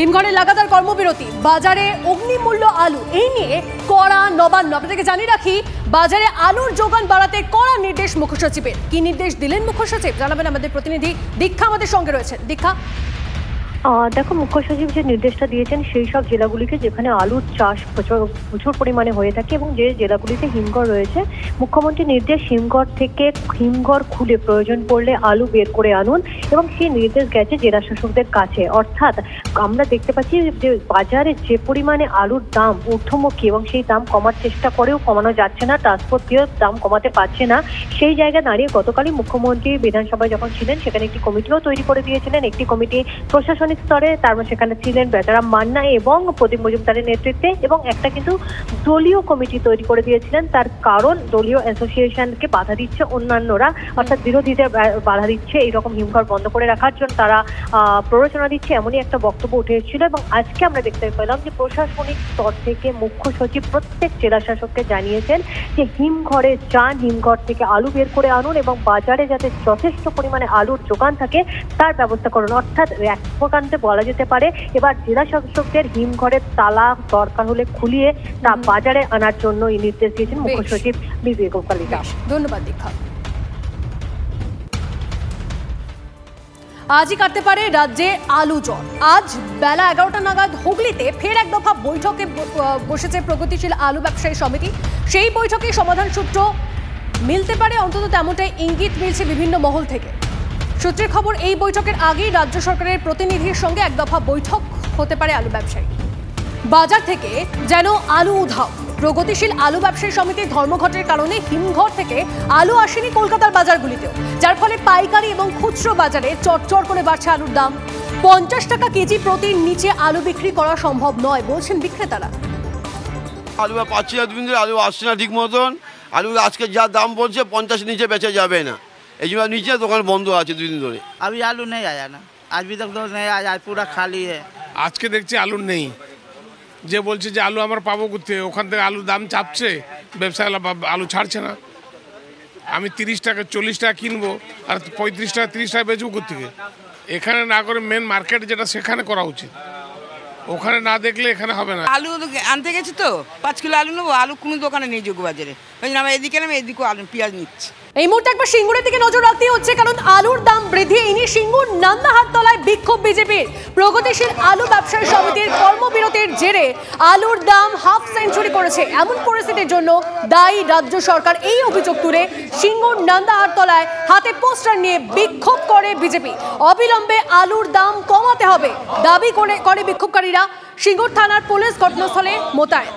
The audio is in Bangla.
হিমঘরে লাগাতার কর্মবিরতি, বাজারে অগ্নিমূল্য আলু, এই নিয়ে কড়া নবান্ন। আপনাদেরকে জানিয়ে রাখি, বাজারে আলুর যোগান বাড়াতে কড়া নির্দেশ মুখ্য সচিবের। কি নির্দেশ দিলেন মুখ্য সচিব জানাবেন আমাদের প্রতিনিধি দীক্ষা আমাদের সঙ্গে রয়েছেন। দীক্ষা, দেখো, মুখ্য সচিব যে নির্দেশটা দিয়েছেন সেই সব জেলাগুলিকে যেখানে আলুর চাষ প্রচুর পরিমাণে হয়ে থাকে এবং যে জেলাগুলিতে হিমঘর রয়েছে, মুখ্যমন্ত্রীর নির্দেশ হিমঘর খুলে প্রয়োজন পড়লে আলু বের করে আনুন এবং সেই নির্দেশ গেছে জেলা শাসকদের কাছে। অর্থাৎ আমরা দেখতে পাচ্ছি যে বাজারে যে পরিমাণে আলুর দাম ঊর্ধ্বমুখী এবং সেই দাম কমার চেষ্টা করেও কমানো যাচ্ছে না, ট্রান্সপোর্ট দিয়েও দাম কমাতে পারছে না। সেই জায়গায় দাঁড়িয়ে গতকালই মুখ্যমন্ত্রী বিধানসভায় যখন ছিলেন সেখানে একটি কমিটিও তৈরি করে দিয়েছিলেন। একটি কমিটি প্রশাসন স্তরে, তারপর সেখানে ছিলেন বেচারাম মান্না এবং প্রদীপ মজুমদারের নেতৃত্বে, এবং একটা কিন্তু দলীয় কমিটি তৈরি করে দিয়েছিলেন। তার কারণ দলীয় অ্যাসোসিয়েশনকে বাধা দিচ্ছে অন্যান্যরা, অর্থাৎ বিরোধীদের বাধা দিচ্ছে এইরকম হিমঘর বন্ধ করে রাখার জন্য তারা প্ররোচনা দিচ্ছে, এমনই একটা বক্তব্য উঠে এসেছিল। এবং আজকে আমরা দেখতে পেলাম যে প্রশাসনিক স্তর থেকে মুখ্য সচিব প্রত্যেক জেলা শাসককে জানিয়েছেন যে হিমঘরে যান, হিমঘর থেকে আলু বের করে আনুন এবং বাজারে যাতে যথেষ্ট পরিমাণে আলুর যোগান থাকে তার ব্যবস্থা করুন। অর্থাৎ এক প্রকার বলা যেতে পারে এবার জেলা শাসকদের হিমঘরের তালা দরকার হলে খুলিয়ে তা বাজারে আনার জন্য এই নির্দেশ দিয়েছেন মুখ্য সচিব বিবেক গোপালিকা। ধন্যবাদ দীক্ষা। আজই কাটতে পারে রাজ্যে আলু জ্বর। আজ বেলা 11টা নাগাদ হুগলিতে ফের এক দফা বৈঠকে বসেছে প্রগতিশীল আলু ব্যবসায়ী সমিতি। সেই বৈঠকে সমাধান সূত্র মিলতে পারে, অন্তত তেমনটাই ইঙ্গিত মিলছে বিভিন্ন মহল থেকে। সূত্রের খবর, এই বৈঠকের আগেই রাজ্য সরকারের প্রতিনিধির সঙ্গে এক দফা বৈঠক হতে পারে আলু ব্যবসায়ী। বাজার থেকে যেন আলু উধাও। প্রগতিশীল আলু ব্যবসায়ী সমিতির ধর্মঘটের কারণে হিমঘর থেকে আলু আসেনি কলকাতার বাজারগুলিতেও, যার ফলে পাইকারি এবং খুচরো বাজারে চটচট করে বাড়ছে আলুর দাম। 50 টাকা কেজি প্রতির নিচে আলু বিক্রি করা সম্ভব নয় বলছেন বিক্রেতারা। আলু পাচ্ছি না, দুদিন ধরে আলু আসছে না ঠিক মতন। আলু আজকে যা দাম বলছে 50 নিচে বেচা যাবে না, এই জন্য নিচে দোকান বন্ধ আছে দুদিন ধরে। अभी आलू नहीं आया ना, आज भी तक तो नहीं आया, पूरा खाली है। আজকে দেখছি আলু নেই, যে বলছে যে আলু আমরা পাবো কোথায়, ওখান থেকে আলুর দাম চাপছে, ব্যবসায়ীরা আলু ছাড়ছে না। আমি 30 টাকা 40 টাকা কিনবো আর 35 টাকা 30 টাকা বেচবো কোথেকে? এখানে না করে মেন মার্কেট যেটা সেখানে করা উচিত, ওখানে না দেখলে এখানে হবে না। আলু আনতে গেছি তো 5 কিলো আলু নেবো, আলু কোনো দোকানে নেই যোগ বাজারে, ওই জন্য আমরা এদিকে নেবো, এদিকেও আলু পেঁয়াজ নিচ্ছি। এই মুহূর্তে একবার সিঙ্গুরের দিকে নজর রাখতে হচ্ছে, কারণ আলুর দাম বৃদ্ধি এই নিয়ে সিঙ্গুর নান্দাহাটতলায় বিক্ষোভ বিজেপির। প্রগতিশীল আলু ব্যবসায়ী সমিতির কর্মবিরতির জেরে আলুর দাম হাফ সেঞ্চুরি করেছে। এমন পরিস্থিতির জন্য দায়ী রাজ্য সরকার, এই অভিযোগ তুলে সিঙ্গুর নান্দাহাটতলায় হাতে পোস্টার নিয়ে বিক্ষোভ করে বিজেপি। অবিলম্বে আলুর দাম কমাতে হবে দাবি করে বিক্ষোভকারীরা। সিঙ্গুর থানার পুলিশ ঘটনাস্থলে মোতায়েন।